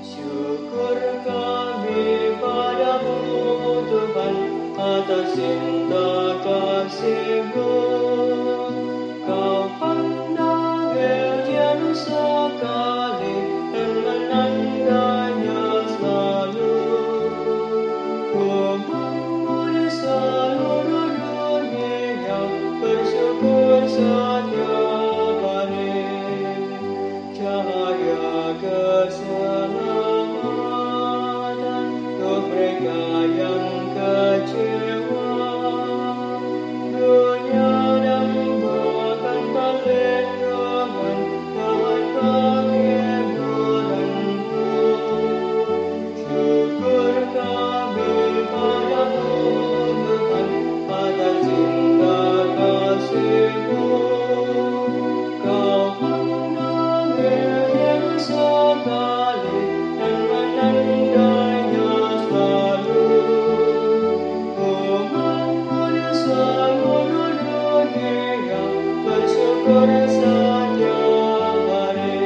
Syukur kami padamu Tuhan atas cinta kasih-Mu. Kau pandang Elia sekali dan menandanya selalu. Memuji seluruh dunia, bersyukur setiap hari. Cahaya keselamatan untuk mereka yang kecewa. Dunia dambakan perlindungan Tuhan penghiburan-Mu. Syukur kami padamu Tuhan atas cinta kasih-Mu. Kau pandang Elia sekali dan menandanya selalu. Memuji seluruh dunia, bersyukur setiap hari.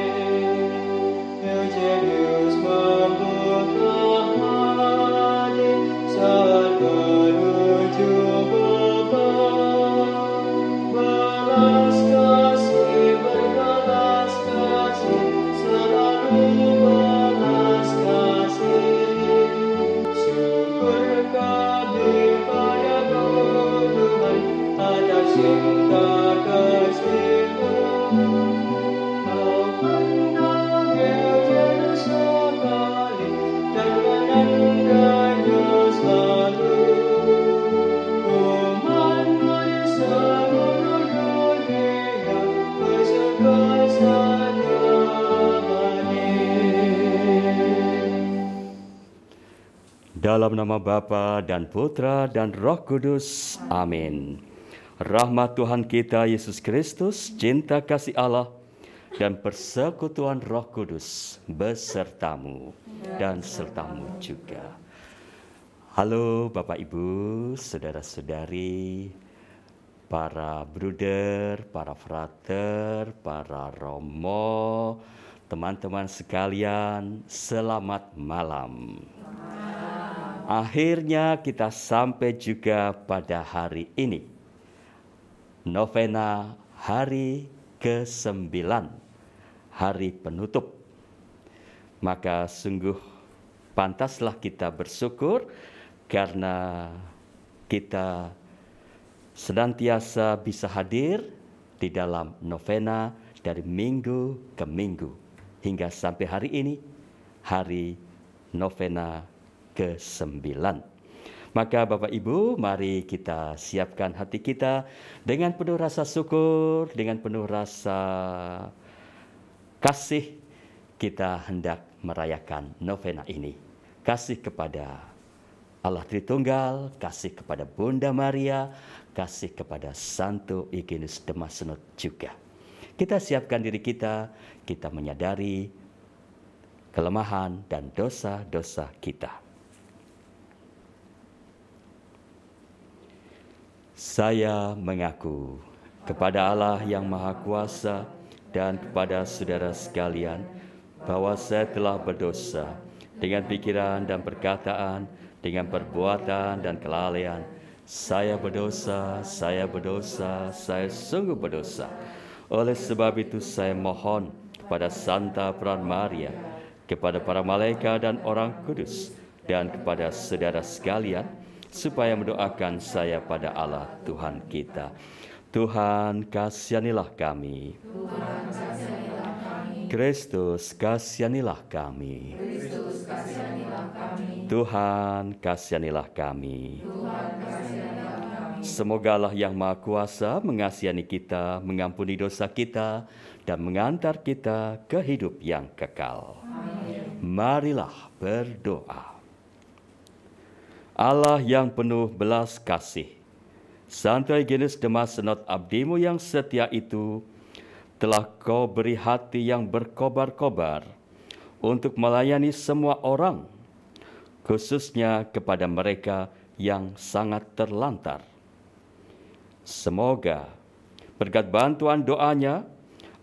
Eugenius membuka hati saat menuju Bapa. Belas kasih, berbelas kasih, selalu belas kasih. Syukur kami padamu Tuhan atas cinta kasih-Mu. Kau pandang Elia sekali dan menandanya selalu. Memuji seluruh dunia, bersyukur setiap hari. Dalam nama Bapa dan Putra dan Roh Kudus. Amin. Rahmat Tuhan kita Yesus Kristus, cinta kasih Allah, dan persekutuan Roh Kudus besertamu dan sertamu juga. Halo Bapak Ibu, saudara-saudari, para bruder, para frater, para romo, teman-teman sekalian, selamat malam. Akhirnya kita sampai juga pada hari ini, novena hari ke-9, hari penutup. Maka sungguh pantaslah kita bersyukur karena kita senantiasa bisa hadir di dalam novena dari minggu ke minggu hingga sampai hari ini, hari novena ke-9. Maka Bapak Ibu, mari kita siapkan hati kita dengan penuh rasa syukur, dengan penuh rasa kasih. Kita hendak merayakan novena ini. Kasih kepada Allah Tritunggal, kasih kepada Bunda Maria, kasih kepada Santo Ignatius de Massenot juga. Kita siapkan diri kita menyadari kelemahan dan dosa-dosa kita. Saya mengaku kepada Allah yang Maha Kuasa dan kepada saudara sekalian bahwa saya telah berdosa dengan pikiran dan perkataan, dengan perbuatan dan kelalaian. Saya berdosa, saya sungguh berdosa. Oleh sebab itu saya mohon kepada Santa Peran Maria, kepada para malaikat dan orang kudus, dan kepada saudara sekalian, supaya mendoakan saya pada Allah Tuhan kita. Tuhan, kasihanilah kami. Kristus, kasihanilah kami. Tuhan, kasihanilah kami. Semoga Allah yang Maha Kuasa mengasihani kita, mengampuni dosa kita, dan mengantar kita ke hidup yang kekal. Amin. Marilah berdoa. Allah yang penuh belas kasih, Santo Ignatius de Massenot, abdimu yang setia itu, telah kau beri hati yang berkobar-kobar untuk melayani semua orang, khususnya kepada mereka yang sangat terlantar. Semoga berkat bantuan doanya,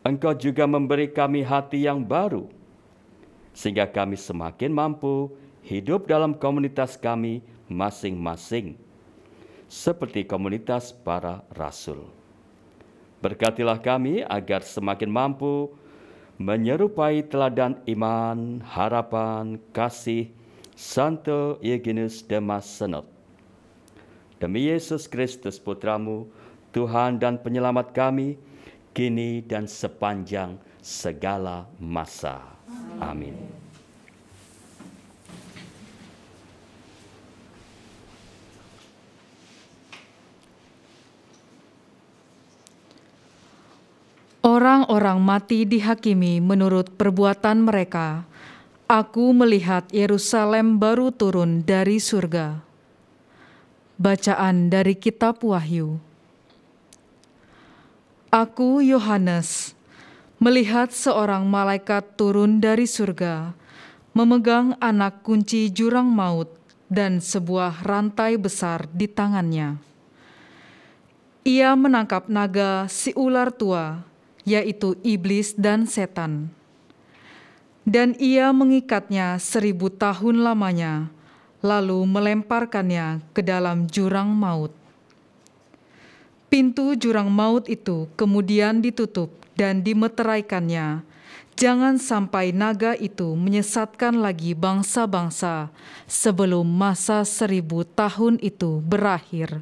Engkau juga memberi kami hati yang baru, sehingga kami semakin mampu hidup dalam komunitas kami masing-masing, seperti komunitas para rasul. Berkatilah kami agar semakin mampu menyerupai teladan iman, harapan, kasih Santo Ignatius de Massenot. Demi Yesus Kristus Putramu, Tuhan dan Penyelamat kami, kini dan sepanjang segala masa. Amin. Orang-orang mati dihakimi menurut perbuatan mereka. Aku melihat Yerusalem baru turun dari surga. Bacaan dari Kitab Wahyu. Aku, Yohanes, melihat seorang malaikat turun dari surga, memegang anak kunci jurang maut dan sebuah rantai besar di tangannya. Ia menangkap naga si ular tua, yaitu iblis dan setan. Dan ia mengikatnya 1000 tahun lamanya, lalu melemparkannya ke dalam jurang maut. Pintu jurang maut itu kemudian ditutup dan dimeteraikannya, jangan sampai naga itu menyesatkan lagi bangsa-bangsa sebelum masa 1000 tahun itu berakhir.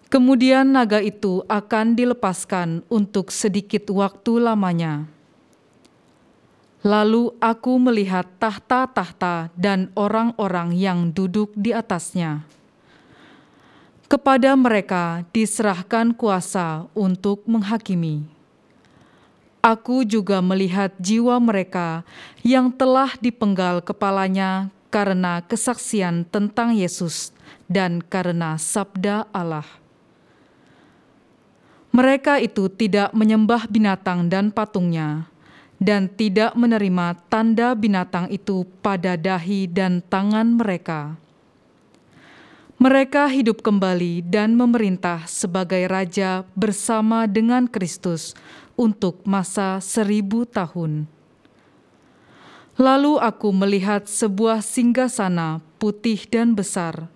Kemudian naga itu akan dilepaskan untuk sedikit waktu lamanya. Lalu aku melihat tahta-tahta dan orang-orang yang duduk di atasnya. Kepada mereka diserahkan kuasa untuk menghakimi. Aku juga melihat jiwa mereka yang telah dipenggal kepalanya karena kesaksian tentang Yesus dan karena sabda Allah. Mereka itu tidak menyembah binatang dan patungnya, dan tidak menerima tanda binatang itu pada dahi dan tangan mereka. Mereka hidup kembali dan memerintah sebagai raja bersama dengan Kristus untuk masa 1000 tahun. Lalu aku melihat sebuah singgasana putih dan besar,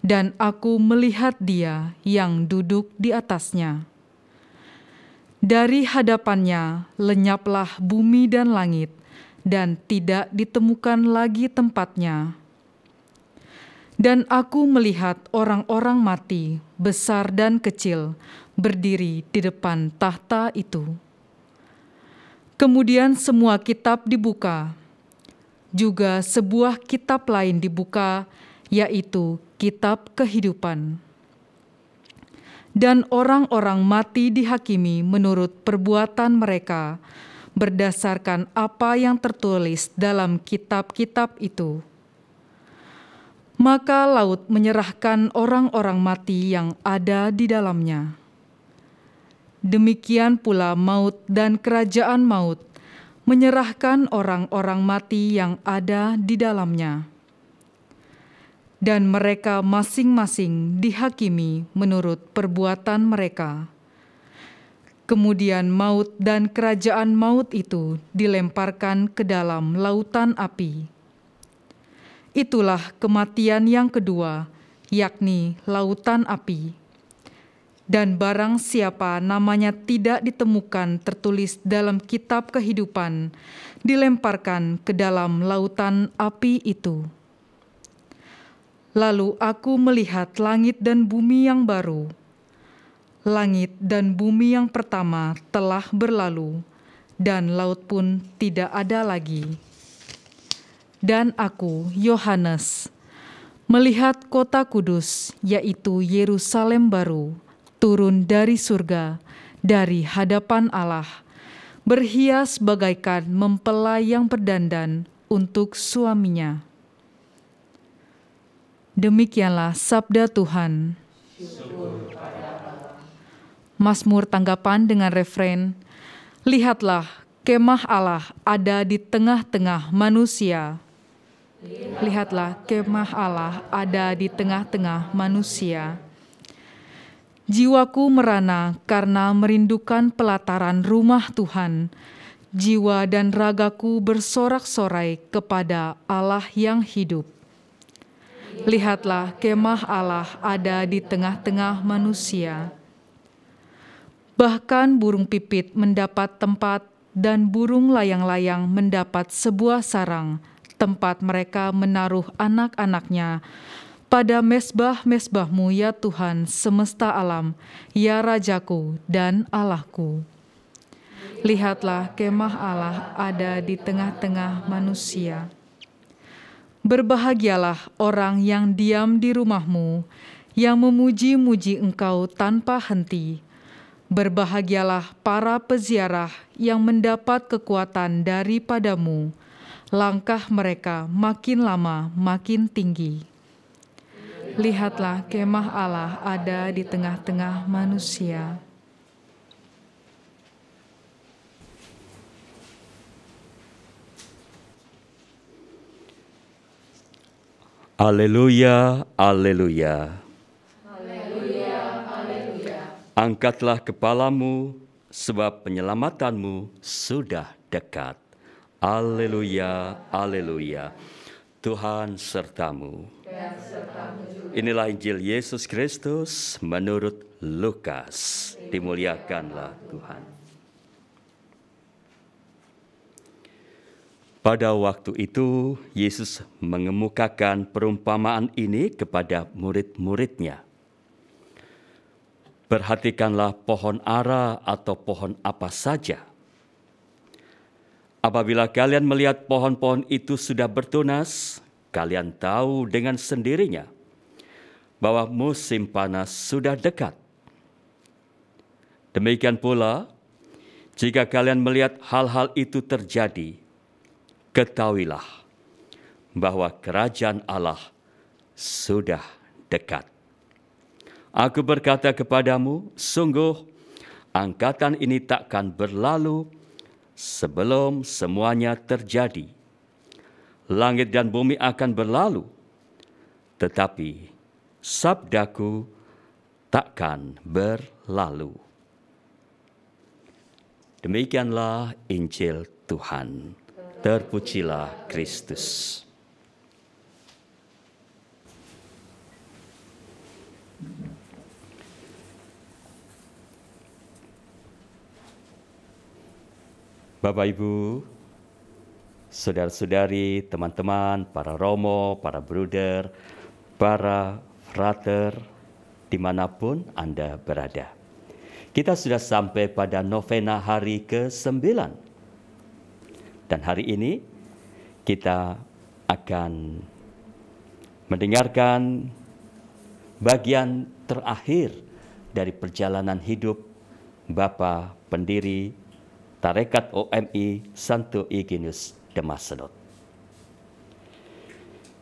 dan aku melihat Dia yang duduk di atasnya. Dari hadapannya lenyaplah bumi dan langit, dan tidak ditemukan lagi tempatnya. Dan aku melihat orang-orang mati, besar dan kecil, berdiri di depan tahta itu. Kemudian semua kitab dibuka. juga sebuah kitab lain dibuka, yaitu kitab kehidupan. Dan orang-orang mati dihakimi menurut perbuatan mereka, berdasarkan apa yang tertulis dalam kitab-kitab itu. Maka laut menyerahkan orang-orang mati yang ada di dalamnya. Demikian pula maut dan kerajaan maut menyerahkan orang-orang mati yang ada di dalamnya. Dan mereka masing-masing dihakimi menurut perbuatan mereka. Kemudian maut dan kerajaan maut itu dilemparkan ke dalam lautan api. Itulah kematian yang kedua, yakni lautan api. Dan barang siapa namanya tidak ditemukan tertulis dalam kitab kehidupan, dilemparkan ke dalam lautan api itu. Lalu aku melihat langit dan bumi yang baru. Langit dan bumi yang pertama telah berlalu, dan laut pun tidak ada lagi. Dan aku, Yohanes, melihat kota kudus, yaitu Yerusalem baru, turun dari surga, dari hadapan Allah, berhias bagaikan mempelai yang berdandan untuk suaminya. Demikianlah sabda Tuhan. Mazmur tanggapan dengan refren, lihatlah, kemah Allah ada di tengah-tengah manusia. Lihatlah, kemah Allah ada di tengah-tengah manusia. Jiwaku merana karena merindukan pelataran rumah Tuhan. Jiwa dan ragaku bersorak-sorai kepada Allah yang hidup. Lihatlah, kemah Allah ada di tengah-tengah manusia. Bahkan burung pipit mendapat tempat dan burung layang-layang mendapat sebuah sarang, tempat mereka menaruh anak-anaknya. Pada mesbah-mesbah-Mu ya Tuhan semesta alam, ya Rajaku dan Allahku. Lihatlah, kemah Allah ada di tengah-tengah manusia. Berbahagialah orang yang diam di rumah-Mu, yang memuji-muji Engkau tanpa henti. Berbahagialah para peziarah yang mendapat kekuatan daripada-Mu. Langkah mereka makin lama makin tinggi. Lihatlah, kemah Allah ada di tengah-tengah manusia. Haleluya, haleluya. Haleluya, haleluya. Angkatlah kepalamu, sebab penyelamatanmu sudah dekat. Haleluya, haleluya. Tuhan sertamu. Inilah Injil Yesus Kristus menurut Lukas. Dimuliakanlah Tuhan. Pada waktu itu, Yesus mengemukakan perumpamaan ini kepada murid-muridnya. Perhatikanlah pohon ara atau pohon apa saja. Apabila kalian melihat pohon-pohon itu sudah bertunas, kalian tahu dengan sendirinya bahwa musim panas sudah dekat. Demikian pula, jika kalian melihat hal-hal itu terjadi, ketahuilah bahwa kerajaan Allah sudah dekat. Aku berkata kepadamu, sungguh angkatan ini takkan berlalu sebelum semuanya terjadi. Langit dan bumi akan berlalu, tetapi sabdaku takkan berlalu. Demikianlah Injil Tuhan. Terpujilah Kristus. Bapak, Ibu, saudara-saudari, teman-teman, para romo, para bruder, para frater, dimanapun Anda berada. Kita sudah sampai pada novena hari ke-9. Dan hari ini kita akan mendengarkan bagian terakhir dari perjalanan hidup Bapa pendiri Tarekat OMI Santo Eugenius de Mazenod.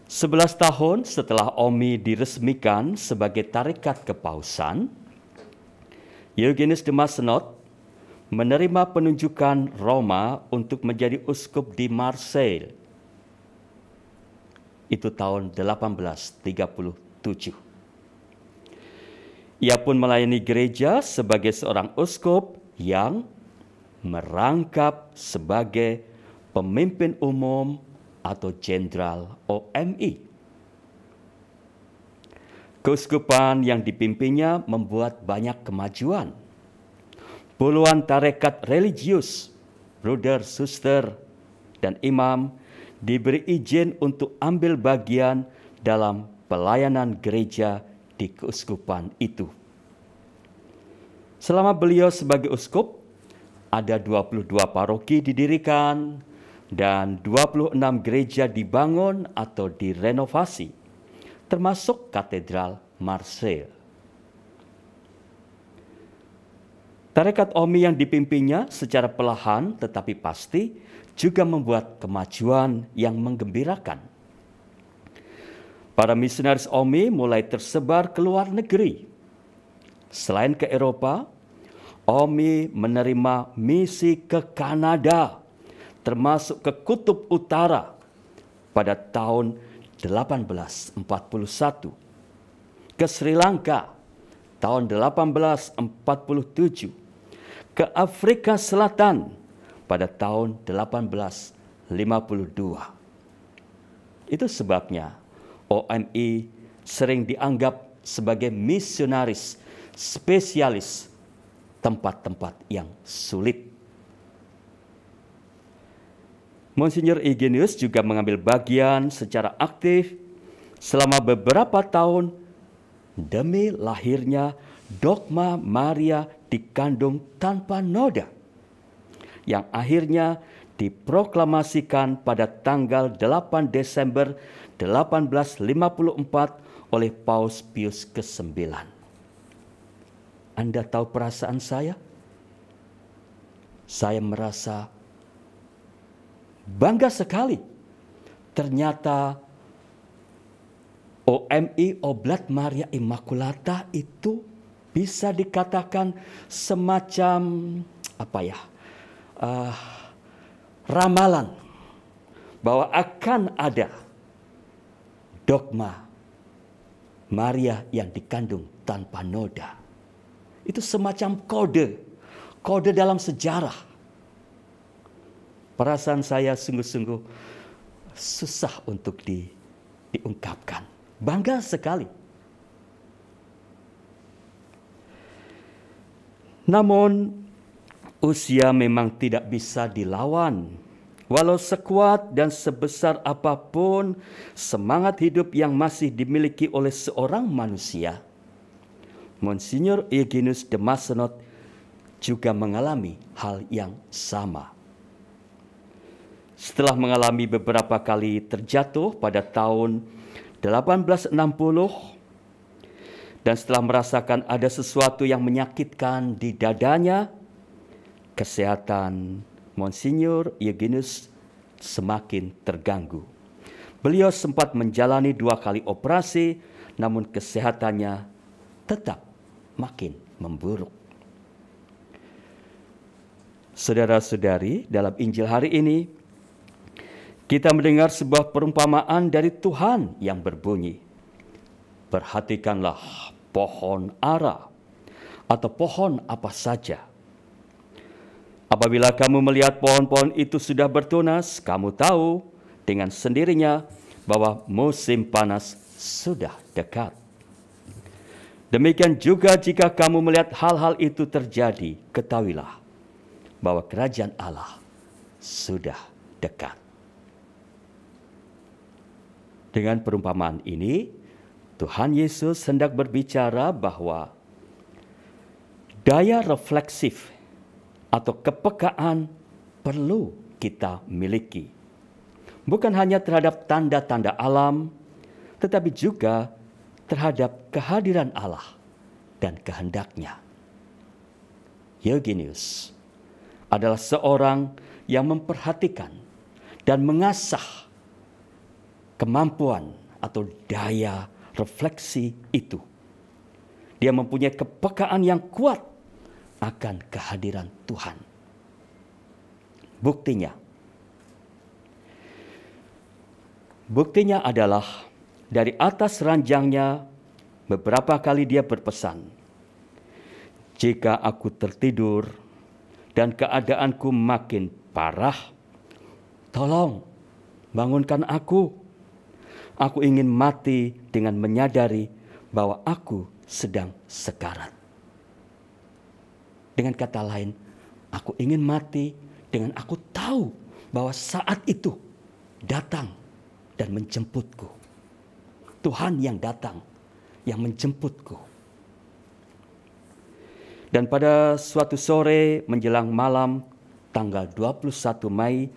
11 tahun setelah OMI diresmikan sebagai tarekat kepausan, Eugenius de Mazenod menerima penunjukan Roma untuk menjadi uskup di Marseille. Itu tahun 1837. Ia pun melayani gereja sebagai seorang uskup yang merangkap sebagai pemimpin umum atau jenderal OMI. Keuskupan yang dipimpinnya membuat banyak kemajuan. Puluhan tarekat religius, bruder, suster, dan imam diberi izin untuk ambil bagian dalam pelayanan gereja di keuskupan itu. Selama beliau sebagai uskup, ada 22 paroki didirikan dan 26 gereja dibangun atau direnovasi, termasuk katedral Marseille. Tarekat OMI yang dipimpinnya secara perlahan tetapi pasti juga membuat kemajuan yang menggembirakan. Para misionaris OMI mulai tersebar ke luar negeri. Selain ke Eropa, OMI menerima misi ke Kanada, termasuk ke Kutub Utara pada tahun 1841, ke Sri Lanka tahun 1847, ke Afrika Selatan pada tahun 1852. Itu sebabnya OMI sering dianggap sebagai misionaris spesialis tempat-tempat yang sulit. Monsinyur Eugenius juga mengambil bagian secara aktif selama beberapa tahun demi lahirnya dogma Maria dikandung tanpa noda, yang akhirnya diproklamasikan pada tanggal 8 Desember 1854 oleh Paus Pius ke-9. Anda tahu perasaan saya? Saya merasa bangga sekali. Ternyata OMI Oblat Maria Immaculata itu bisa dikatakan semacam ramalan bahwa akan ada dogma Maria yang dikandung tanpa noda. Itu semacam kode dalam sejarah. Perasaan saya sungguh-sungguh susah untuk diungkapkan. Bangga sekali. Namun usia memang tidak bisa dilawan. Walau sekuat dan sebesar apapun semangat hidup yang masih dimiliki oleh seorang manusia, Monsinyur Eugenius de Mazenod juga mengalami hal yang sama. Setelah mengalami beberapa kali terjatuh pada tahun 1860 dan setelah merasakan ada sesuatu yang menyakitkan di dadanya, kesehatan Monsinyur Eugenius semakin terganggu. Beliau sempat menjalani 2 kali operasi, namun kesehatannya tetap makin memburuk. Saudara-saudari, dalam Injil hari ini, kita mendengar sebuah perumpamaan dari Tuhan yang berbunyi, "Perhatikanlah pohon ara atau pohon apa saja. Apabila kamu melihat pohon-pohon itu sudah bertunas, kamu tahu dengan sendirinya bahwa musim panas sudah dekat. Demikian juga jika kamu melihat hal-hal itu terjadi, ketahuilah bahwa kerajaan Allah sudah dekat." Dengan perumpamaan ini, Tuhan Yesus hendak berbicara bahwa daya refleksif atau kepekaan perlu kita miliki. bukan hanya terhadap tanda-tanda alam, tetapi juga terhadap kehadiran Allah dan kehendak-Nya. Eugenius adalah seorang yang memperhatikan dan mengasah kemampuan atau daya refleksi itu. Dia mempunyai kepekaan yang kuat akan kehadiran Tuhan. Buktinya adalah dari atas ranjangnya beberapa kali dia berpesan, "Jika aku tertidur dan keadaanku makin parah, tolong bangunkan aku. Aku ingin mati dengan menyadari bahwa aku sedang sekarat." Dengan kata lain, aku ingin mati dengan aku tahu bahwa saat itu datang dan menjemputku. Tuhan yang datang, yang menjemputku. Dan pada suatu sore menjelang malam tanggal 21 Mei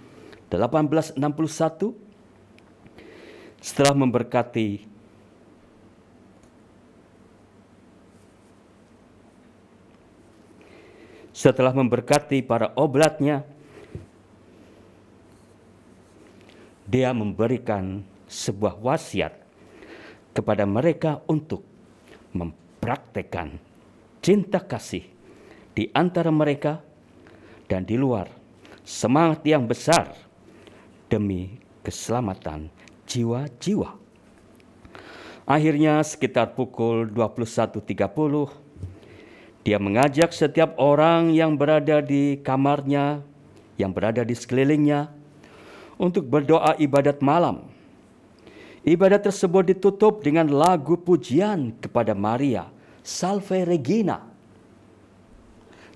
1861, setelah memberkati para oblatnya, dia memberikan sebuah wasiat kepada mereka untuk mempraktekkan cinta kasih di antara mereka dan di luar, semangat yang besar demi keselamatan jiwa-jiwa. Akhirnya sekitar pukul 21.30, dia mengajak setiap orang yang berada di kamarnya, yang berada di sekelilingnya, untuk berdoa ibadat malam. Ibadat tersebut ditutup dengan lagu pujian kepada Maria, Salve Regina,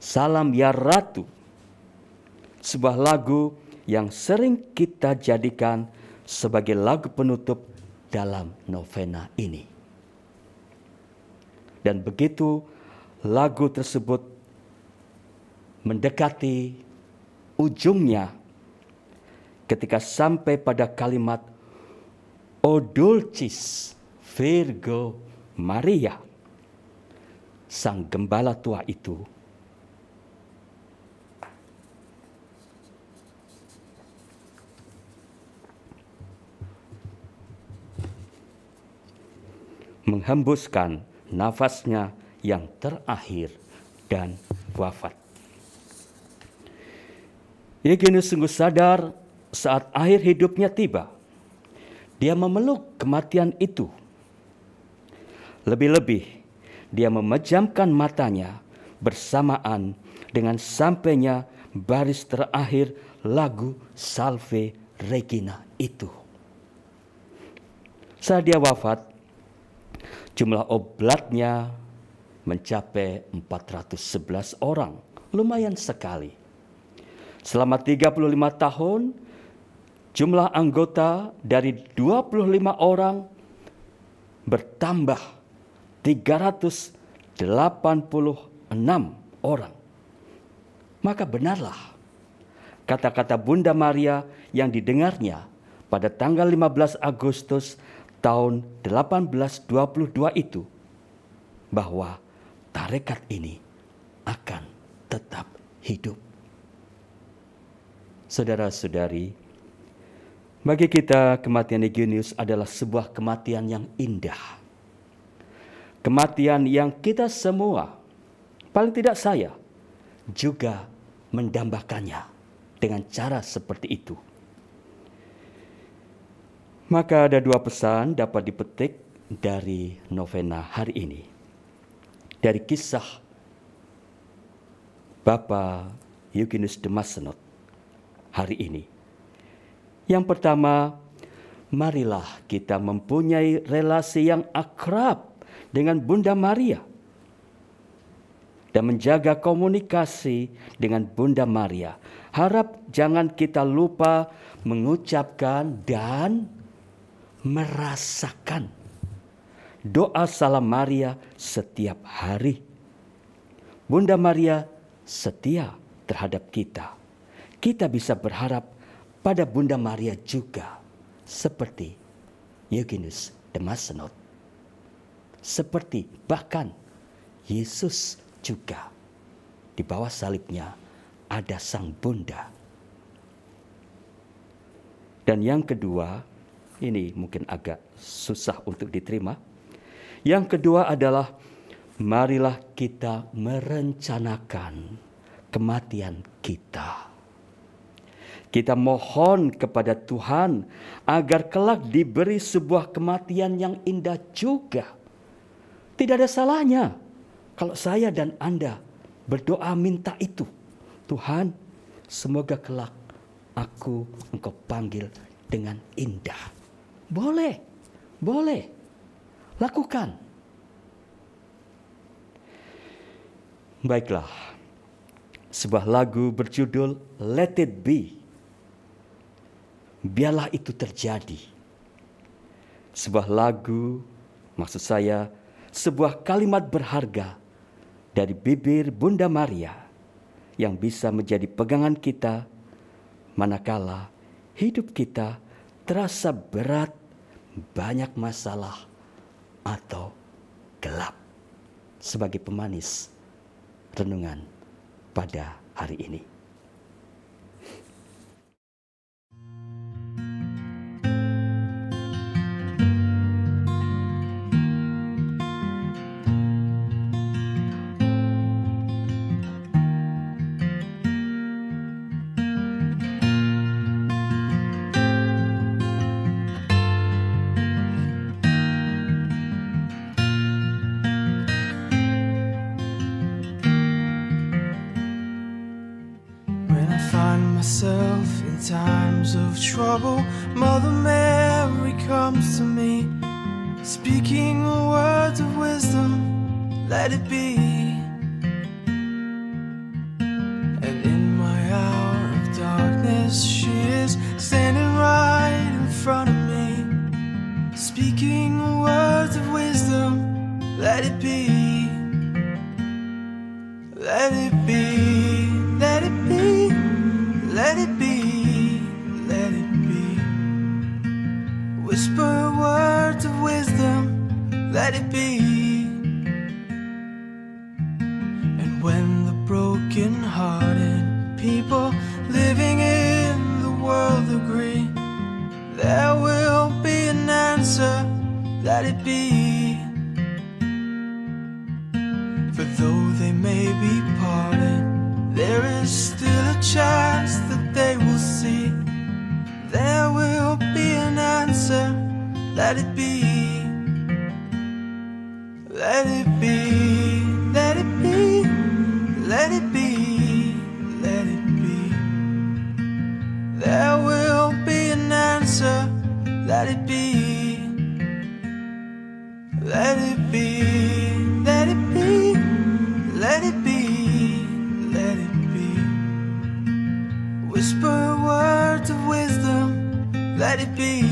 Salam ya Ratu, sebuah lagu yang sering kita jadikan sebagai lagu penutup dalam novena ini. Dan begitu lagu tersebut mendekati ujungnya, ketika sampai pada kalimat O Dulcis Virgo Maria, sang gembala tua itu menghembuskan nafasnya yang terakhir dan wafat. Eugenius sungguh sadar saat akhir hidupnya tiba, dia memeluk kematian itu. Lebih-lebih, dia memejamkan matanya bersamaan dengan sampainya baris terakhir lagu Salve Regina itu. Saat dia wafat, jumlah oblatnya mencapai 411 orang. Lumayan sekali. Selama 35 tahun, jumlah anggota dari 25 orang bertambah 386 orang. Maka benarlah kata-kata Bunda Maria yang didengarnya pada tanggal 15 Agustus tahun 1822 itu, bahwa tarekat ini akan tetap hidup. Saudara-saudari, bagi kita kematian Eugenius adalah sebuah kematian yang indah. Kematian yang kita semua, paling tidak saya, juga mendambakannya dengan cara seperti itu. Maka ada dua pesan dapat dipetik dari novena hari ini. Dari kisah Bapak Eugenius de Mazenod hari ini. Yang pertama, marilah kita mempunyai relasi yang akrab dengan Bunda Maria dan menjaga komunikasi dengan Bunda Maria. Harap jangan kita lupa mengucapkan dan merasakan doa Salam Maria setiap hari. Bunda Maria setia terhadap kita. Kita bisa berharap pada Bunda Maria juga. seperti Eugenius de Mazenod, seperti bahkan Yesus juga. Di bawah salibnya ada sang bunda. Dan yang kedua, ini mungkin agak susah untuk diterima. Yang kedua adalah marilah kita merencanakan kematian kita. Kita mohon kepada Tuhan agar kelak diberi sebuah kematian yang indah juga. Tidak ada salahnya kalau saya dan Anda berdoa minta itu. Tuhan, semoga kelak Engkau panggil dengan indah. Boleh, lakukan. Baiklah, sebuah lagu berjudul Let It Be. Biarlah itu terjadi. Sebuah lagu, maksud saya, sebuah kalimat berharga dari bibir Bunda Maria yang bisa menjadi pegangan kita manakala hidup kita terasa berat, banyak masalah, atau gelap. Sebagai pemanis renungan pada hari ini. Myself in times of trouble, Mother Mary comes to me, speaking words of wisdom, let it be. And in my hour of darkness, she is standing right in front of me, speaking words of wisdom, let it be. Let it be, let it be. Let it be, let it be. Whisper words of wisdom, let it be. And when the broken-hearted people living in the world agree, there will be an answer, let it be. For though they may be parted, there is still a chance that they will see. There will be an answer, let it be. Let it be, let it be, let it be, let it be. There will be an answer, let it be. Let it be, let it be, let it be. Whisper words of wisdom, let it be.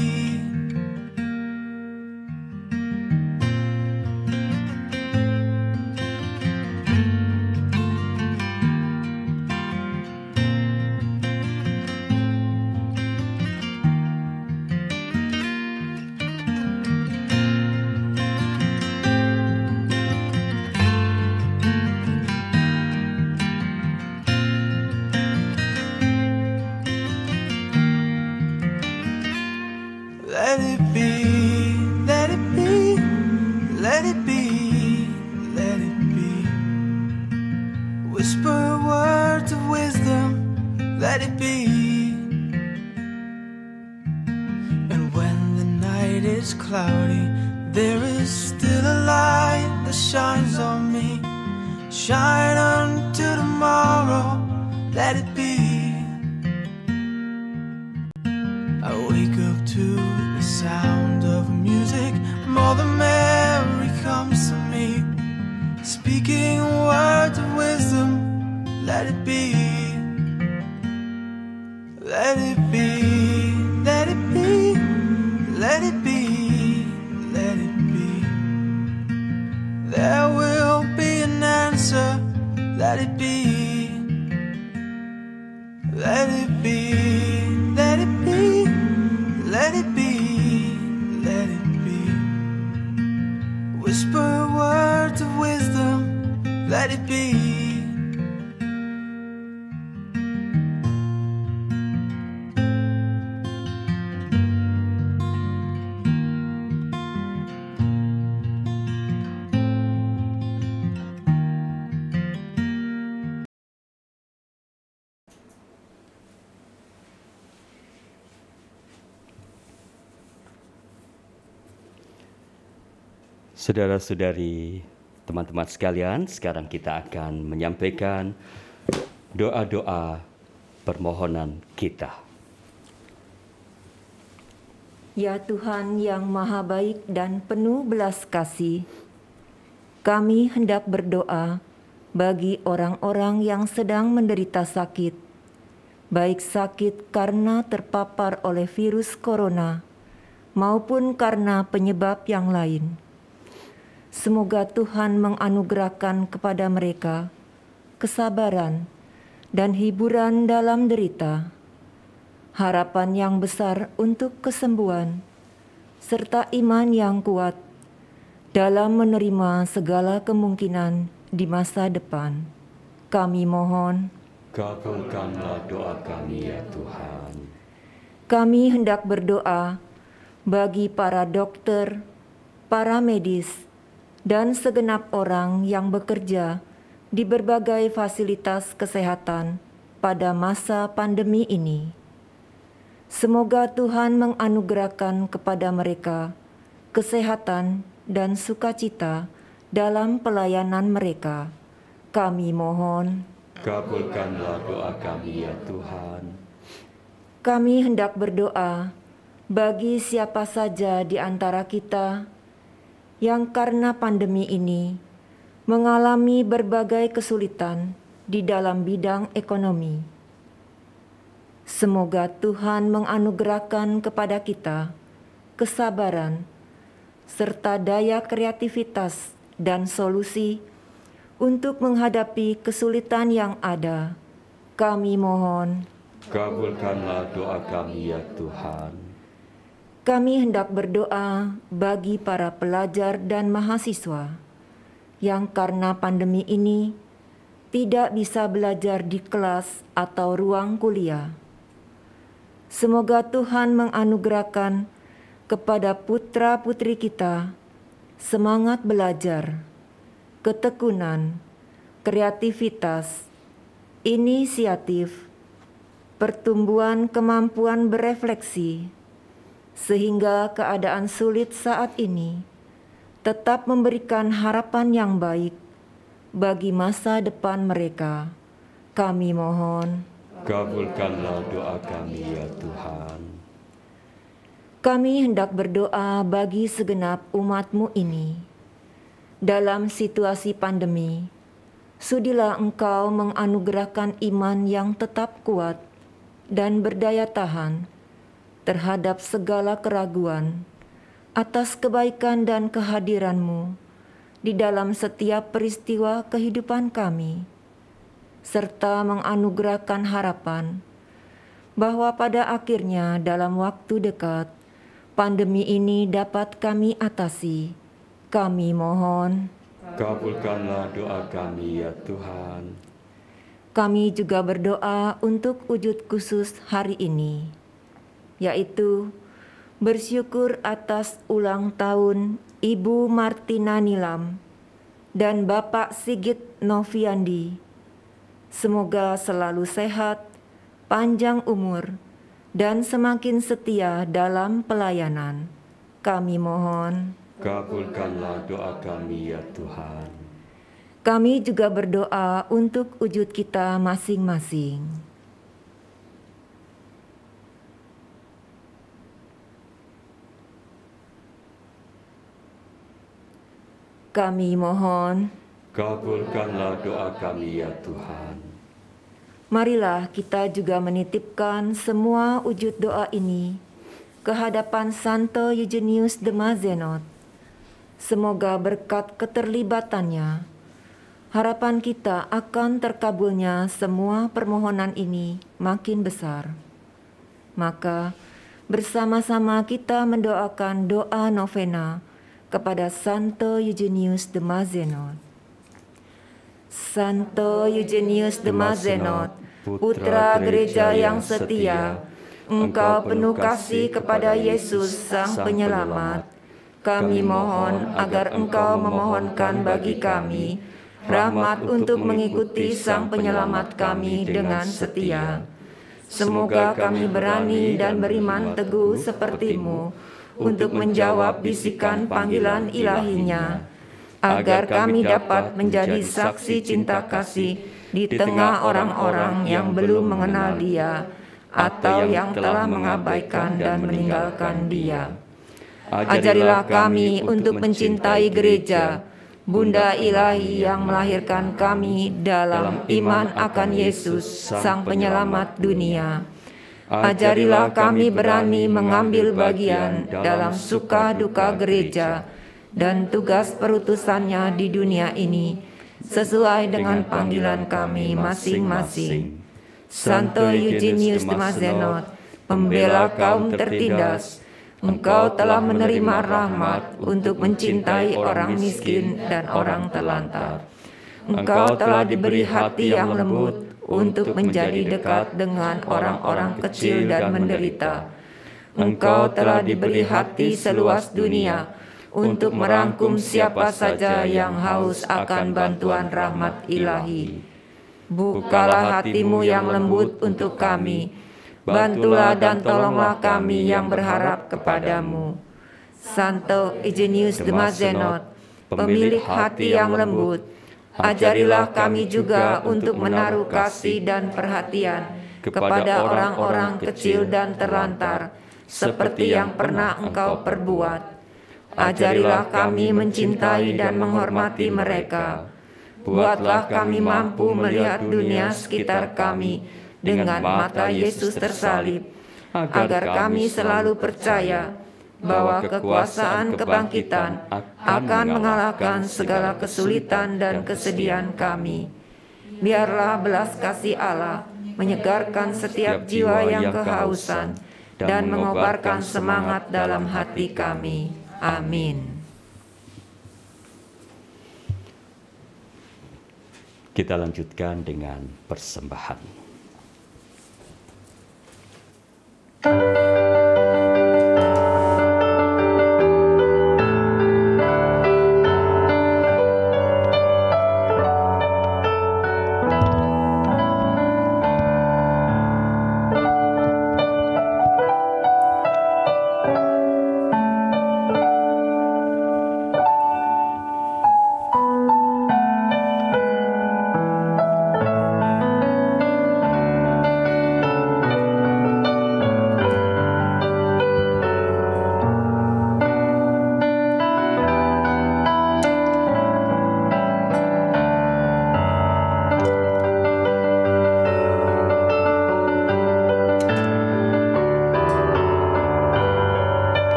Let it be, let it be, let it be, let it be. Whisper words of wisdom, let it be. And when the night is cloudy, there is still a light that shines on me. Shine until tomorrow, let it be. I wake up to the sound of music. Mother Mary comes to me, speaking words of wisdom, let it be. Let it be, let it be, let it be, let it be. There will be an answer, let it be. Let it be, let it be, let it be. let it be. Saudara-saudari, teman-teman sekalian, sekarang kita akan menyampaikan doa-doa permohonan kita. Ya Tuhan yang Maha Baik dan penuh belas kasih, kami hendak berdoa bagi orang-orang yang sedang menderita sakit, baik sakit karena terpapar oleh virus corona maupun karena penyebab yang lain. Semoga Tuhan menganugerahkan kepada mereka kesabaran dan hiburan dalam derita, harapan yang besar untuk kesembuhan, serta iman yang kuat dalam menerima segala kemungkinan di masa depan. Kami mohon, Kabulkanlah doa kami ya Tuhan. kami hendak berdoa bagi para dokter, para medis, dan segenap orang yang bekerja di berbagai fasilitas kesehatan pada masa pandemi ini. Semoga Tuhan menganugerahkan kepada mereka kesehatan dan sukacita dalam pelayanan mereka. Kami mohon, Kabulkanlah doa kami ya Tuhan. kami hendak berdoa bagi siapa saja di antara kita yang karena pandemi ini mengalami berbagai kesulitan di dalam bidang ekonomi. Semoga Tuhan menganugerahkan kepada kita kesabaran serta daya kreativitas dan solusi untuk menghadapi kesulitan yang ada. Kami mohon, Kabulkanlah doa kami ya Tuhan. kami hendak berdoa bagi para pelajar dan mahasiswa yang karena pandemi ini tidak bisa belajar di kelas atau ruang kuliah. Semoga Tuhan menganugerahkan kepada putra-putri kita semangat belajar, ketekunan, kreativitas, inisiatif, pertumbuhan kemampuan berefleksi, sehingga keadaan sulit saat ini tetap memberikan harapan yang baik bagi masa depan mereka. Kami mohon, Kabulkanlah doa kami ya Tuhan. kami hendak berdoa bagi segenap umat-Mu ini. Dalam situasi pandemi, sudilah Engkau menganugerahkan iman yang tetap kuat dan berdaya tahan terhadap segala keraguan atas kebaikan dan kehadiran-Mu di dalam setiap peristiwa kehidupan kami, serta menganugerahkan harapan bahwa pada akhirnya dalam waktu dekat pandemi ini dapat kami atasi. Kami mohon, Kabulkanlah doa kami ya Tuhan. kami juga berdoa untuk wujud khusus hari ini, yaitu bersyukur atas ulang tahun Ibu Martina Nilam dan Bapak Sigit Noviandi. Semoga selalu sehat, panjang umur, dan semakin setia dalam pelayanan. Kami mohon, Kabulkanlah doa kami ya Tuhan. kami juga berdoa untuk wujud kita masing-masing. Kami mohon, Kabulkanlah doa kami ya Tuhan. marilah kita juga menitipkan semua wujud doa ini ke hadapan Santo Eugenius de Mazenod. Semoga berkat keterlibatannya, harapan kita akan terkabulnya semua permohonan ini makin besar. Maka bersama-sama kita mendoakan doa novena kepada Santo Eugenius de Mazenod. Santo Eugenius de Mazenod, putra gereja yang setia, Engkau penuh kasih kepada Yesus Sang Penyelamat. Kami mohon agar Engkau memohonkan bagi kami rahmat untuk mengikuti Sang Penyelamat kami dengan setia. Semoga kami berani dan beriman teguh seperti-Mu untuk menjawab bisikan panggilan ilahinya, agar kami dapat menjadi saksi cinta kasih di tengah orang-orang yang belum mengenal Dia atau yang telah mengabaikan dan meninggalkan Dia. Ajarilah kami untuk mencintai gereja, Bunda Ilahi yang melahirkan kami dalam iman akan Yesus, Sang Penyelamat dunia. Ajarilah kami berani mengambil bagian dalam suka duka gereja dan tugas perutusannya di dunia ini, sesuai dengan panggilan kami masing-masing. Santo Eugenius de Mazenod, pembela kaum tertindas, Engkau telah menerima rahmat untuk mencintai orang miskin dan orang terlantar. Engkau telah diberi hati yang lembut untuk menjadi dekat dengan orang-orang kecil dan menderita. Engkau telah diberi hati seluas dunia untuk merangkum siapa saja yang haus akan bantuan rahmat ilahi. Bukalah hatimu yang lembut untuk kami, bantulah dan tolonglah kami yang berharap kepadamu. Santo Eugenius de Mazenod, pemilik hati yang lembut, ajarilah kami juga untuk menaruh kasih dan perhatian kepada orang-orang kecil dan terlantar, seperti yang pernah Engkau perbuat. Ajarilah kami mencintai dan menghormati mereka. Buatlah kami mampu melihat dunia sekitar kami dengan mata Yesus tersalib, agar kami selalu percaya bahwa kekuasaan kebangkitan akan mengalahkan segala kesulitan dan kesedihan kami. Biarlah belas kasih Allah menyegarkan setiap jiwa yang kehausan dan mengobarkan semangat dalam hati kami. Amin. Kita lanjutkan dengan persembahan.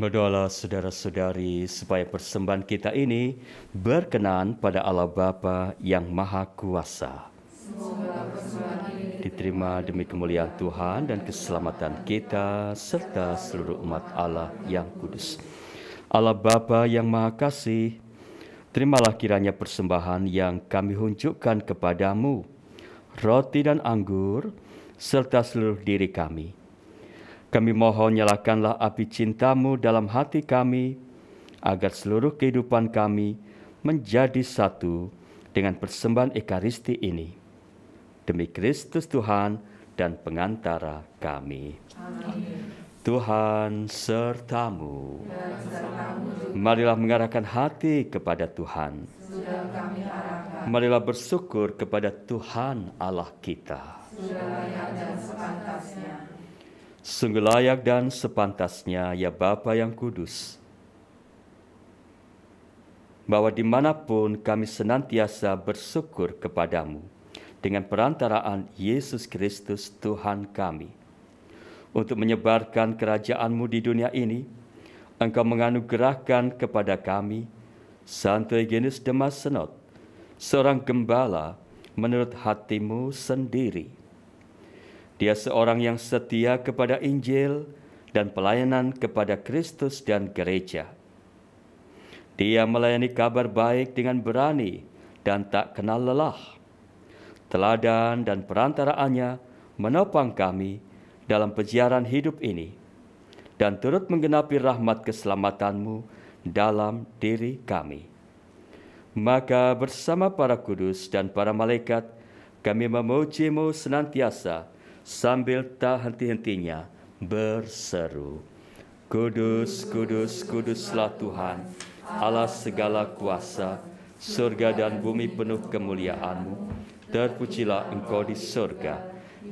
Berdoalah saudara-saudari supaya persembahan kita ini berkenan pada Allah Bapa yang Maha Kuasa. Diterima demi kemuliaan Tuhan dan keselamatan kita serta seluruh umat Allah yang kudus. Allah Bapa yang Maha Kasih, terimalah kiranya persembahan yang kami hunjukkan kepadamu, roti dan anggur, serta seluruh diri kami. Kami mohon nyalakanlah api cinta-Mu dalam hati kami, agar seluruh kehidupan kami menjadi satu dengan persembahan Ekaristi ini. Demi Kristus Tuhan dan pengantara kami. Amin. Tuhan serta-Mu. Marilah mengarahkan hati kepada Tuhan. Marilah bersyukur kepada Tuhan Allah kita. Sungguh layak dan sepantasnya, ya Bapa yang kudus. bahwa dimanapun kami senantiasa bersyukur kepadamu dengan perantaraan Yesus Kristus Tuhan kami. Untuk menyebarkan kerajaan-Mu di dunia ini, Engkau menganugerahkan kepada kami Santo Eugenius de Mazenod, seorang gembala menurut hati-Mu sendiri. Dia seorang yang setia kepada Injil dan pelayanan kepada Kristus dan gereja. Dia melayani kabar baik dengan berani dan tak kenal lelah. Teladan dan perantaraannya menopang kami dalam peziaran hidup ini dan turut menggenapi rahmat keselamatan-Mu dalam diri kami. Maka bersama para kudus dan para malaikat, kami memuji-Mu senantiasa sambil tak henti-hentinya berseru, Kudus, kudus, kuduslah Tuhan, Allah segala kuasa, surga dan bumi penuh kemuliaan-Mu. Terpujilah Engkau di surga,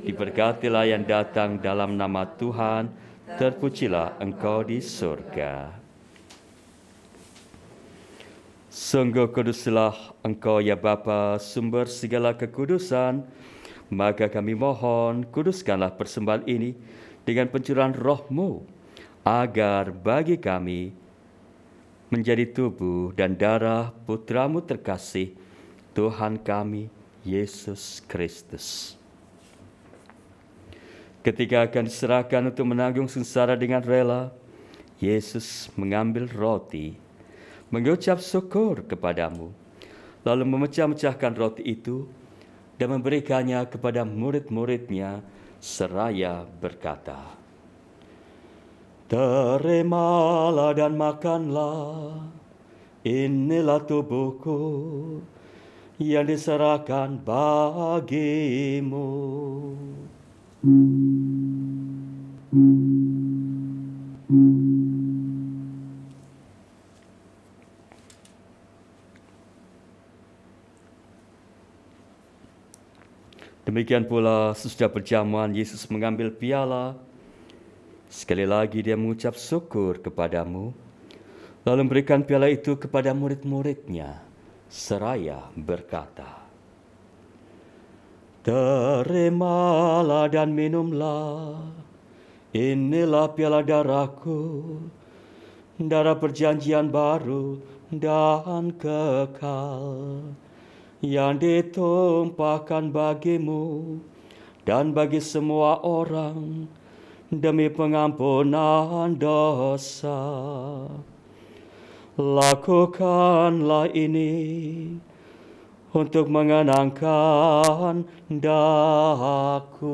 diberkatilah yang datang dalam nama Tuhan, terpujilah Engkau di surga. Sungguh kuduslah Engkau ya Bapa, sumber segala kekudusan, maka kami mohon kuduskanlah persembahan ini dengan pencurahan Roh-Mu, agar bagi kami menjadi tubuh dan darah Putra-Mu terkasih, Tuhan kami, Yesus Kristus. Ketika akan diserahkan untuk menanggung sengsara dengan rela, Yesus mengambil roti, mengucap syukur kepadamu, lalu memecah-mecahkan roti itu dan memberikannya kepada murid-muridnya seraya berkata, Terimalah dan makanlah, inilah tubuhku yang diserahkan bagimu. Demikian pula sesudah perjamuan Yesus mengambil piala. Sekali lagi dia mengucap syukur kepadamu, lalu memberikan piala itu kepada murid-muridnya, seraya berkata, Terimalah dan minumlah, inilah piala darahku, darah perjanjian baru dan kekal, yang ditumpahkan bagimu dan bagi semua orang demi pengampunan dosa. Lakukanlah ini untuk mengenangkan daku.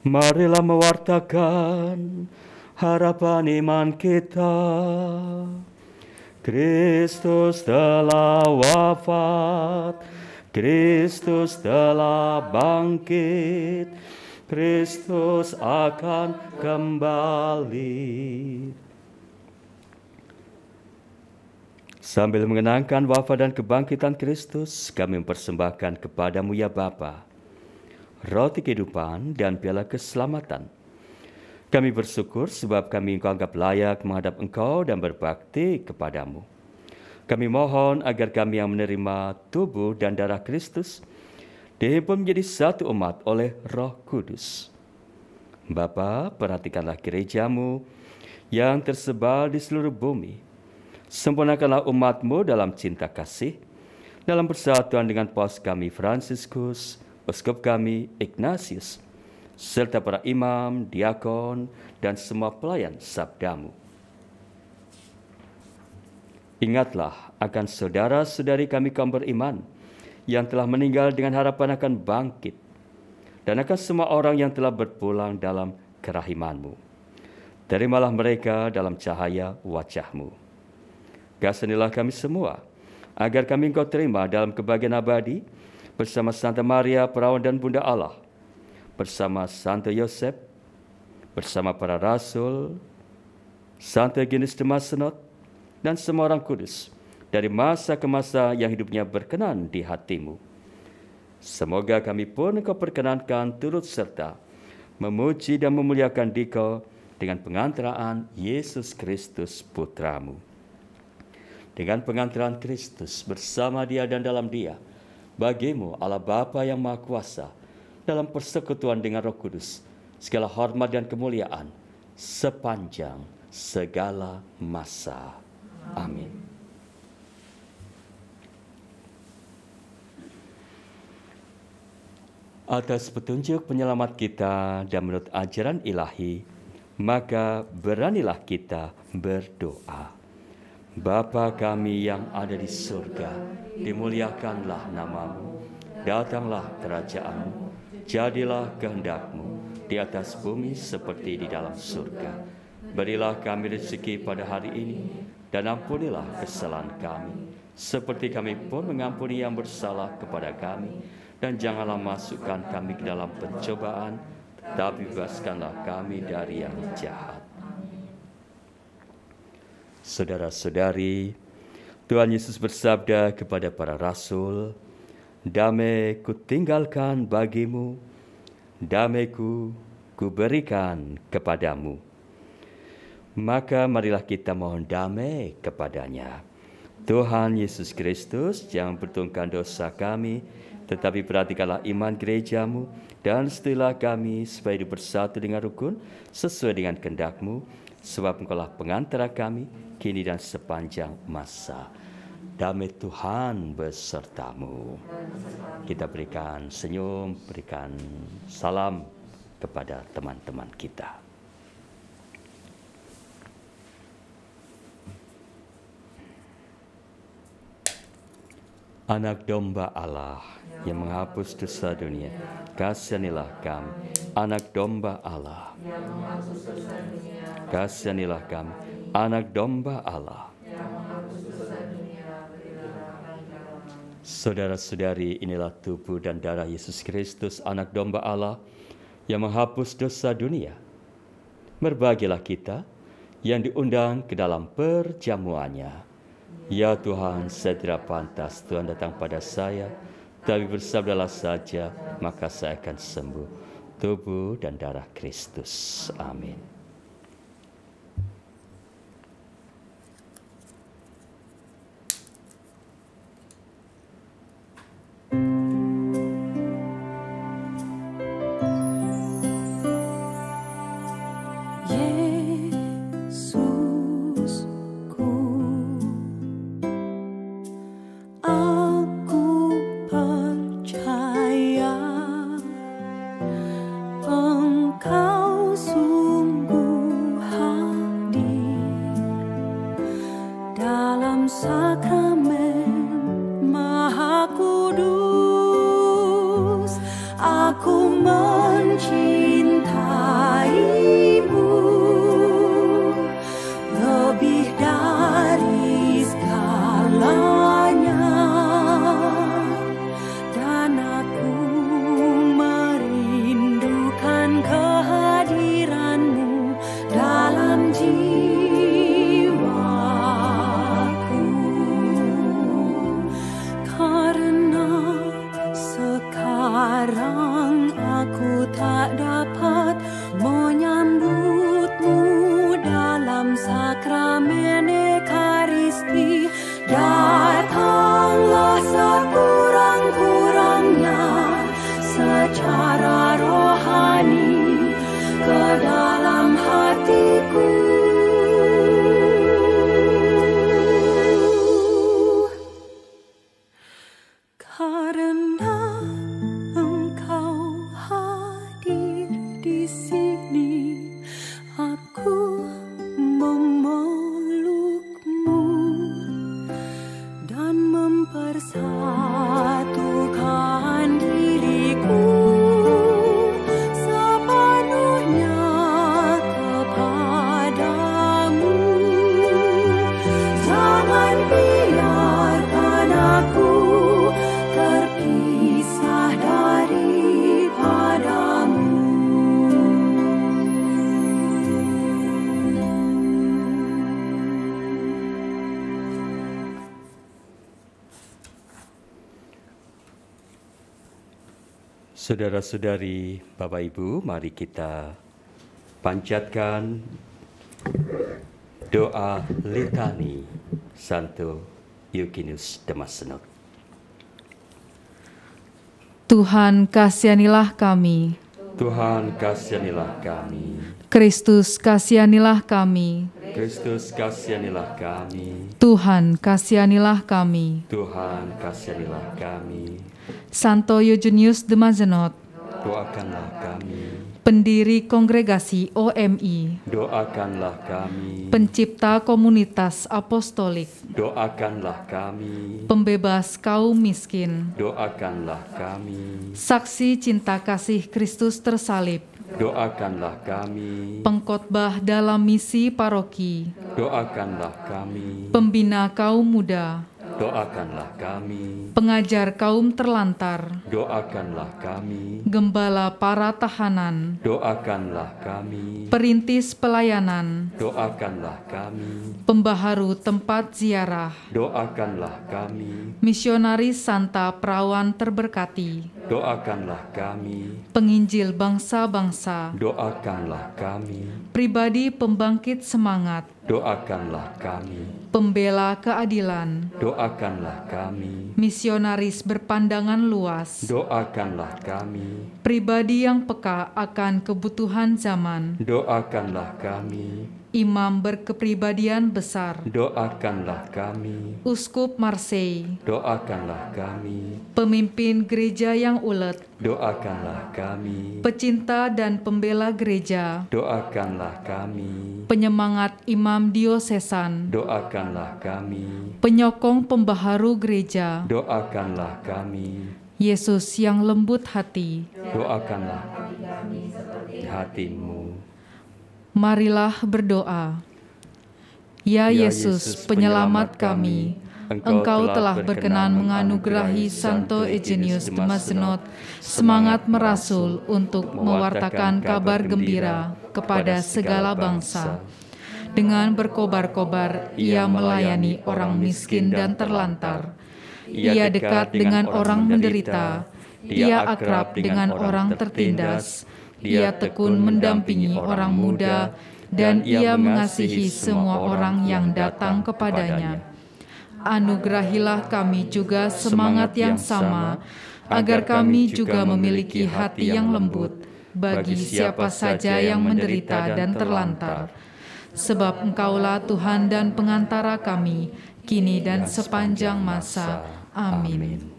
Marilah mewartakan harapan iman kita. Kristus telah wafat, Kristus telah bangkit, Kristus akan kembali. Sambil mengenangkan wafat dan kebangkitan Kristus, kami mempersembahkan kepadamu ya Bapa, roti kehidupan dan piala keselamatan. Kami bersyukur sebab kami Engkau anggap layak menghadap Engkau dan berbakti kepadamu. Kami mohon agar kami yang menerima tubuh dan darah Kristus dihimpun menjadi satu umat oleh Roh Kudus. Bapa, perhatikanlah gereja-Mu yang tersebar di seluruh bumi. Sempurnakanlah umat-Mu dalam cinta kasih, dalam persatuan dengan Paus kami Fransiskus, Uskup kami Ignatius, serta para imam, diakon, dan semua pelayan sabda-Mu. Ingatlah akan saudara-saudari kami kaum beriman yang telah meninggal dengan harapan akan bangkit, dan akan semua orang yang telah berpulang dalam kerahiman-Mu. Terimalah mereka dalam cahaya wajah-Mu. Kasihanilah kami semua, agar kami Engkau terima dalam kebahagiaan abadi, bersama Santa Maria, Perawan dan Bunda Allah, bersama Santo Yosef, bersama para rasul, Santo Eugenius de Mazenod, dan semua orang kudus, dari masa ke masa yang hidupnya berkenan di hati-Mu. Semoga kami pun Engkau perkenankan turut serta memuji dan memuliakan Dikau dengan pengantaraan Yesus Kristus Putra-Mu. Dengan pengantaran Kristus bersama Dia dan dalam Dia, bagi-Mu Allah Bapa yang Maha Kuasa, dalam persekutuan dengan Roh Kudus, segala hormat dan kemuliaan sepanjang segala masa. Amin. Atas petunjuk penyelamat kita dan menurut ajaran ilahi, maka beranilah kita berdoa. Bapa kami yang ada di surga, dimuliakanlah nama-Mu, datanglah kerajaan-Mu, jadilah kehendak-Mu di atas bumi seperti di dalam surga. Berilah kami rezeki pada hari ini, dan ampunilah kesalahan kami, seperti kami pun mengampuni yang bersalah kepada kami. Dan janganlah masukkan kami ke dalam pencobaan, tetapi bebaskanlah kami dari yang jahat. Saudara-saudari, Tuhan Yesus bersabda kepada para rasul, "Damai kutinggalkan bagimu, damaiku kuberikan kepadamu." Maka marilah kita mohon damai kepadanya. Tuhan Yesus Kristus, jangan perhitungkan dosa kami, tetapi perhatikanlah iman gereja-Mu, dan setuilah kami supaya hidup bersatu dengan rukun sesuai dengan kehendak-Mu, sebab Engkaulah pengantara kami kini dan sepanjang masa. Damai Tuhan beserta-Mu. Kita berikan senyum, berikan salam kepada teman-teman kita. Anak domba Allah yang menghapus dosa dunia, kasihanilah kami. Anak domba Allah, kasihanilah kami. Anak domba Allah. Saudara-saudari, inilah tubuh dan darah Yesus Kristus, anak domba Allah yang menghapus dosa dunia. Berbahagialah kita yang diundang ke dalam perjamuannya. Ya Tuhan, saya tidak pantas Tuhan datang pada saya, tapi bersabdalah saja, maka saya akan sembuh. Tubuh dan darah Kristus. Amin. Engkau sungguh Saudara-saudari, Bapak Ibu, mari kita panjatkan doa litani Santo Eugenius de Mazenod. Tuhan, kasihanilah kami. Tuhan, kasihanilah kami. Kristus, kasihanilah kami. Kristus, kasihanilah kami. Tuhan, kasihanilah kami. Tuhan, kasihanilah kami. Santo Eugenius de Mazenod, Doakanlah kami. pendiri kongregasi OMI, Doakanlah kami. pencipta komunitas apostolik, Doakanlah kami. pembebas kaum miskin, Doakanlah kami. saksi cinta kasih Kristus tersalib, Doakanlah kami. pengkhotbah dalam misi paroki, Doakanlah kami. pembina kaum muda, Doakanlah kami. pengajar kaum terlantar, Doakanlah kami. gembala para tahanan, Doakanlah kami. perintis pelayanan, Doakanlah kami. pembaharu tempat ziarah, Doakanlah kami. misionaris Santa Perawan terberkati, Doakanlah kami. penginjil bangsa-bangsa, Doakanlah kami. pribadi pembangkit semangat, Doakanlah kami. pembela keadilan, Doakanlah kami. misionaris berpandangan luas, Doakanlah kami. pribadi yang peka akan kebutuhan zaman, Doakanlah kami. imam berkepribadian besar, Doakanlah kami. uskup Marseille, Doakanlah kami. pemimpin gereja yang ulet, Doakanlah kami. pecinta dan pembela gereja, Doakanlah kami. penyemangat imam diosesan, Doakanlah kami. penyokong pembaharu gereja, Doakanlah kami. Yesus yang lembut hati. Doakanlah hatimu. Marilah berdoa. Ya Yesus, penyelamat kami, Engkau telah berkenan menganugerahi Santo Eugenius de Mazenod semangat merasul untuk mewartakan kabar gembira kepada segala bangsa. Dengan berkobar-kobar, ia melayani orang miskin dan terlantar. Ia dekat dengan orang menderita, ia akrab dengan orang tertindas, ia tekun mendampingi orang muda, dan ia mengasihi semua orang yang datang kepadanya. Anugerahilah kami juga semangat yang sama, agar kami juga memiliki hati yang lembut bagi siapa saja yang menderita dan terlantar. Sebab Engkaulah Tuhan dan pengantara kami, kini dan sepanjang masa. Amin.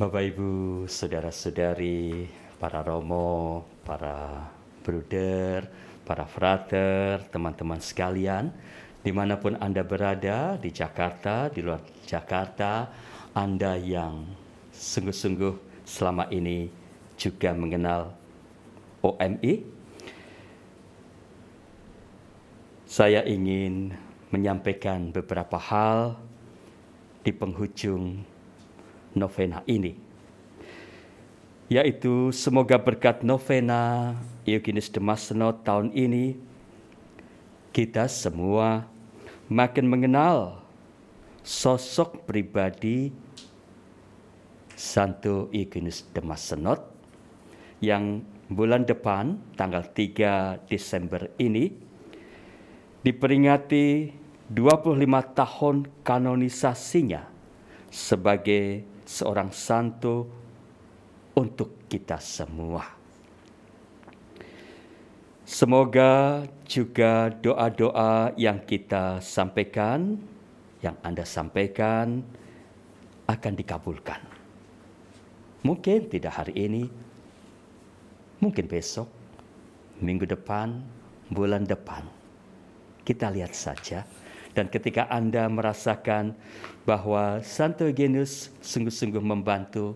Bapak, Ibu, saudara-saudari, para romo, para bruder, para frater, teman-teman sekalian, dimanapun Anda berada, di Jakarta, di luar Jakarta, Anda yang sungguh-sungguh selama ini juga mengenal OMI, saya ingin menyampaikan beberapa hal di penghujung novena ini, yaitu semoga berkat novena Eugenius de Mazenod tahun ini kita semua makin mengenal sosok pribadi Santo Eugenius de Mazenod yang bulan depan tanggal 3 Desember ini diperingati 25 tahun kanonisasinya sebagai seorang santo untuk kita semua. Semoga juga doa-doa yang kita sampaikan, yang Anda sampaikan, akan dikabulkan. Mungkin tidak hari ini, mungkin besok, minggu depan, bulan depan. Kita lihat saja. Dan ketika Anda merasakan bahwa Santo Eugenius sungguh-sungguh membantu,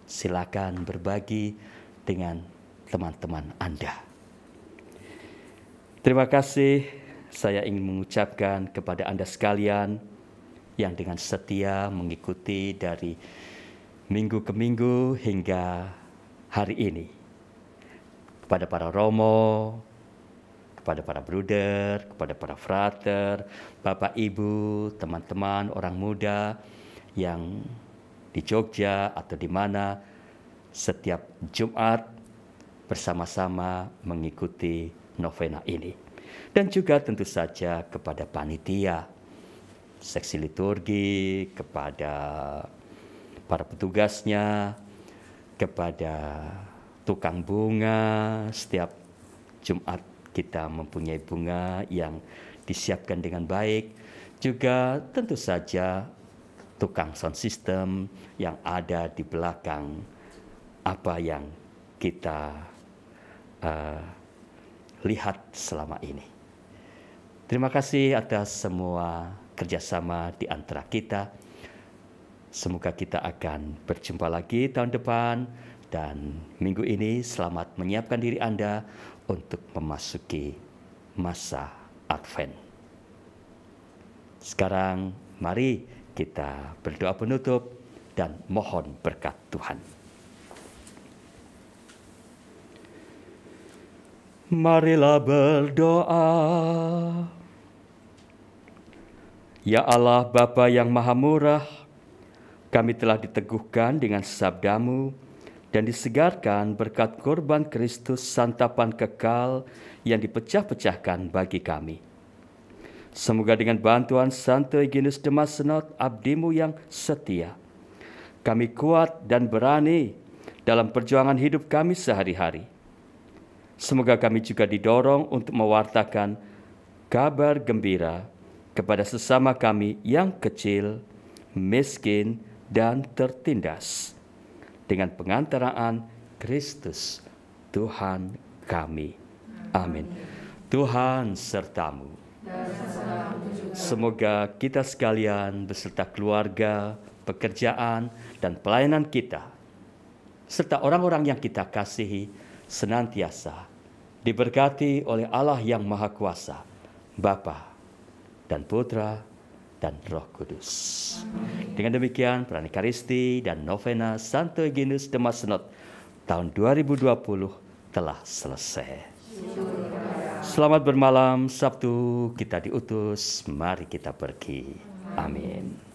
silakan berbagi dengan teman-teman Anda. Terima kasih, saya ingin mengucapkan kepada Anda sekalian yang dengan setia mengikuti dari minggu ke minggu hingga hari ini. Kepada para romo, kepada para bruder, kepada para frater, Bapak Ibu, teman-teman, orang muda yang di Jogja atau di mana, setiap Jumat bersama-sama mengikuti novena ini. Dan juga tentu saja kepada panitia, seksi liturgi, kepada para petugasnya, kepada tukang bunga. Setiap Jumat kita mempunyai bunga yang disiapkan dengan baik. Juga tentu saja tukang sound system yang ada di belakang apa yang kita lihat selama ini. Terima kasih atas semua kerjasama di antara kita. Semoga kita akan berjumpa lagi tahun depan, dan minggu ini selamat menyiapkan diri Anda untuk memasuki masa Advent. Sekarang mari kita berdoa penutup dan mohon berkat Tuhan. Marilah berdoa. Ya Allah Bapa yang Maha Murah, kami telah diteguhkan dengan sabda-Mu dan disegarkan berkat korban Kristus santapan kekal yang dipecah-pecahkan bagi kami. Semoga dengan bantuan Santo Eugenius de Mazenod, abdi-Mu yang setia, kami kuat dan berani dalam perjuangan hidup kami sehari-hari. Semoga kami juga didorong untuk mewartakan kabar gembira kepada sesama kami yang kecil, miskin, dan tertindas, dengan pengantaraan Kristus Tuhan kami. Amin. Tuhan sertamu. Semoga kita sekalian beserta keluarga, pekerjaan, dan pelayanan kita, serta orang-orang yang kita kasihi, senantiasa diberkati oleh Allah yang Maha Kuasa, Bapa dan Putra dan Roh Kudus. Dengan demikian, perayaan Ekaristi dan novena Santo Eugenius de Mazenod tahun 2020 telah selesai. Selamat bermalam, Sabtu kita diutus, mari kita pergi. Amin.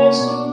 Yes.